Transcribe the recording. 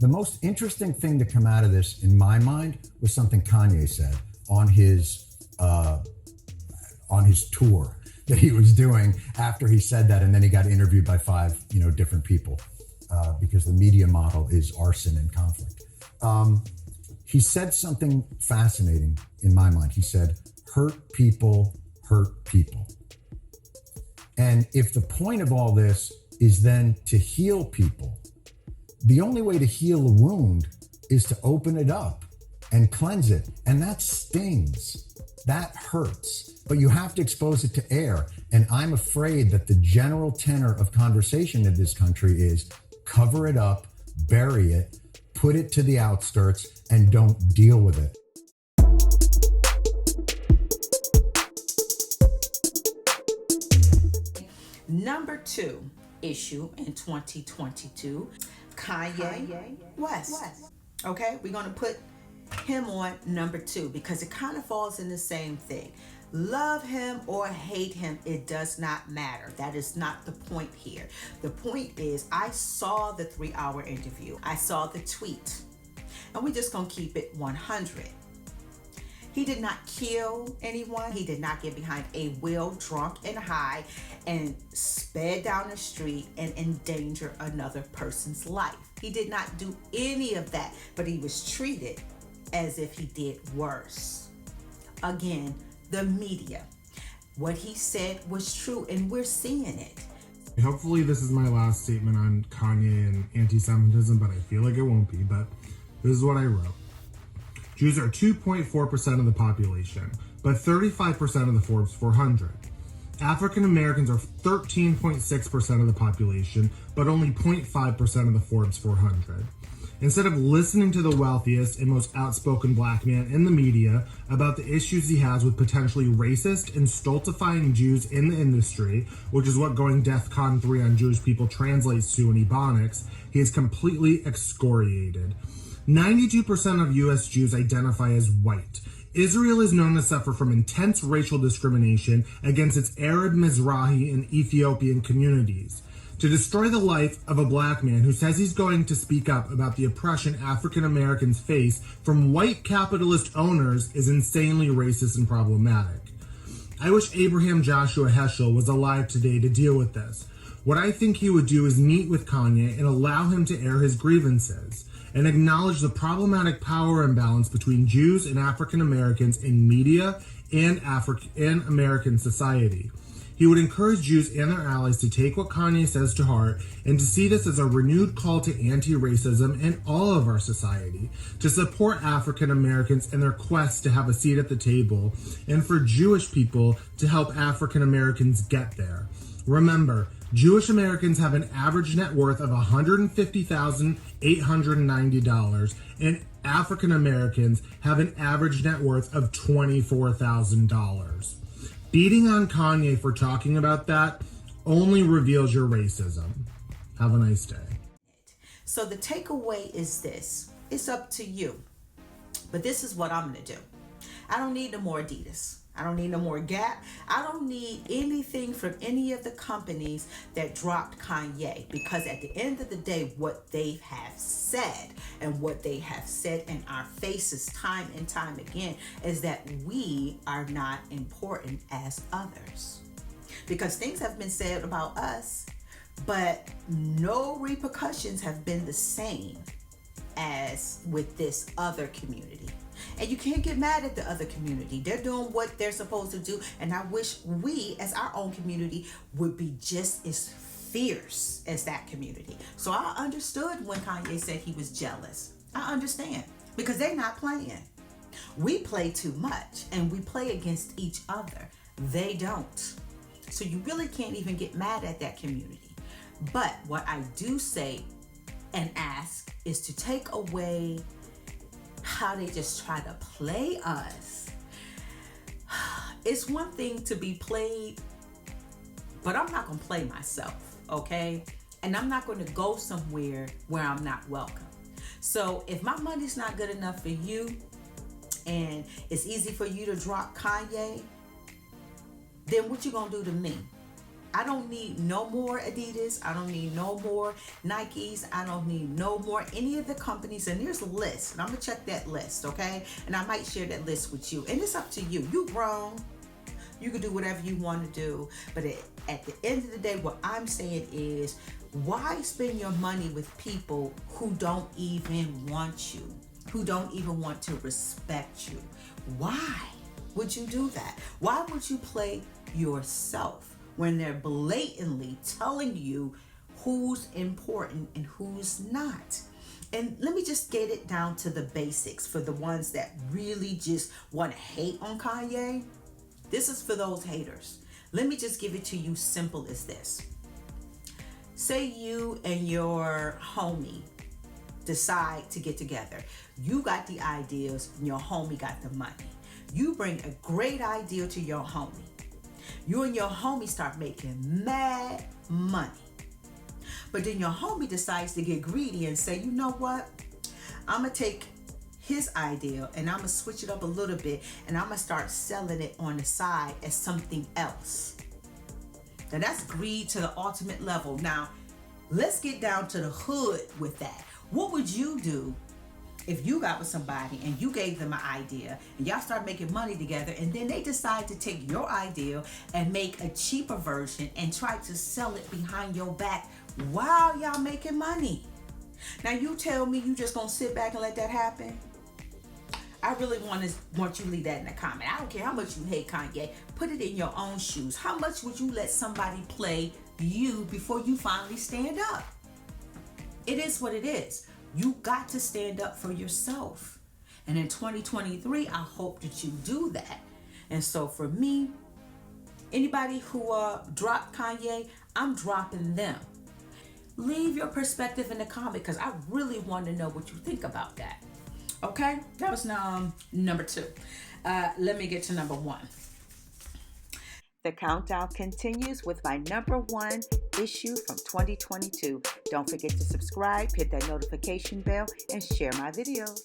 The most interesting thing to come out of this, in my mind, was something Kanye said on his tour that he was doing after he said that, and then he got interviewed by five, different people, because the media model is arson and conflict. He said something fascinating in my mind. He said, "Hurt people hurt people," and if the point of all this is then to heal people, the only way to heal a wound is to open it up and cleanse it. And that stings. That hurts. But you have to expose it to air. And I'm afraid that the general tenor of conversation in this country is cover it up, bury it, put it to the outskirts, and don't deal with it. Number 2 issue in 2022, Kanye West. Okay, we're going to put him on number 2 because it kind of falls in the same thing. Love him or hate him, it does not matter. That is not the point here. The point is, I saw the 3-hour interview. I saw the tweet. And we're just going to keep it 100. He did not kill anyone. He did not get behind a wheel, drunk and high, and sped down the street and endanger another person's life. He did not do any of that, but he was treated as if he did worse. Again, the media. What he said was true, and we're seeing it. Hopefully this is my last statement on Kanye and anti-Semitism, but I feel like it won't be. But this is what I wrote. Jews are 2.4% of the population, but 35% of the Forbes 400. African Americans are 13.6% of the population, but only 0.5% of the Forbes 400. Instead of listening to the wealthiest and most outspoken black man in the media about the issues he has with potentially racist and stultifying Jews in the industry, which is what going DEFCON 3 on Jewish people translates to in Ebonics, he is completely excoriated. 92% of U.S. Jews identify as white. Israel is known to suffer from intense racial discrimination against its Arab, Mizrahi, and Ethiopian communities. To destroy the life of a black man who says he's going to speak up about the oppression African Americans face from white capitalist owners is insanely racist and problematic. I wish Abraham Joshua Heschel was alive today to deal with this. What I think he would do is meet with Kanye and allow him to air his grievances, and acknowledge the problematic power imbalance between Jews and African Americans in media and American society. He would encourage Jews and their allies to take what Kanye says to heart and to see this as a renewed call to anti-racism in all of our society, to support African Americans in their quest to have a seat at the table, and for Jewish people to help African Americans get there. Remember, Jewish Americans have an average net worth of $150,890, and African Americans have an average net worth of $24,000. Beating on Kanye for talking about that only reveals your racism. Have a nice day. So the takeaway is this. It's up to you. But this is what I'm going to do. I don't need no more Adidas. I don't need no more Gap. I don't need anything from any of the companies that dropped Kanye, because at the end of the day, what they have said and what they have said in our faces time and time again is that we are not important as others. Because things have been said about us, but no repercussions have been the same as with this other community. And you can't get mad at the other community. They're doing what they're supposed to do. And I wish we, as our own community, would be just as fierce as that community. So I understood when Kanye said he was jealous. I understand. Because they're not playing. We play too much. And we play against each other. They don't. So you really can't even get mad at that community. But what I do say and ask is to take away how they just try to play us. It's one thing to be played, but I'm not going to play myself, okay? And I'm not going to go somewhere where I'm not welcome. So if my money's not good enough for you and it's easy for you to drop Kanye, then what you going to do to me? I don't need no more Adidas. I don't need no more Nikes. I don't need no more any of the companies. And there's a list, and I'm gonna check that list, okay? And I might share that list with you. And it's up to you. You grown. You can do whatever you want to do. But at the end of the day, what I'm saying is, why spend your money with people who don't even want you, who don't even want to respect you? Why would you do that? Why would you play yourself when they're blatantly telling you who's important and who's not? And let me just get it down to the basics for the ones that really just want to hate on Kanye. This is for those haters. Let me just give it to you simple as this. Say you and your homie decide to get together. You got the ideas and your homie got the money. You bring a great idea to your homie. You and your homie start making mad money. But then your homie decides to get greedy and say, you know what? I'm going to take his idea and I'm going to switch it up a little bit and I'm going to start selling it on the side as something else. Now that's greed to the ultimate level. Now, let's get down to the hood with that. What would you do if you got with somebody and you gave them an idea and y'all start making money together and then they decide to take your idea and make a cheaper version and try to sell it behind your back while y'all making money? Now you tell me you just gonna sit back and let that happen? I really want you to leave that in the comment. I don't care how much you hate Kanye. Put it in your own shoes. How much would you let somebody play you before you finally stand up? It is what it is. You got to stand up for yourself. And in 2023, I hope that you do that. And so for me, anybody who dropped Kanye, I'm dropping them. Leave your perspective in the comment because I really want to know what you think about that. Okay, that was number 2. Let me get to number 1. The countdown continues with my number 1 issue from 2022. Don't forget to subscribe, hit that notification bell, and share my videos.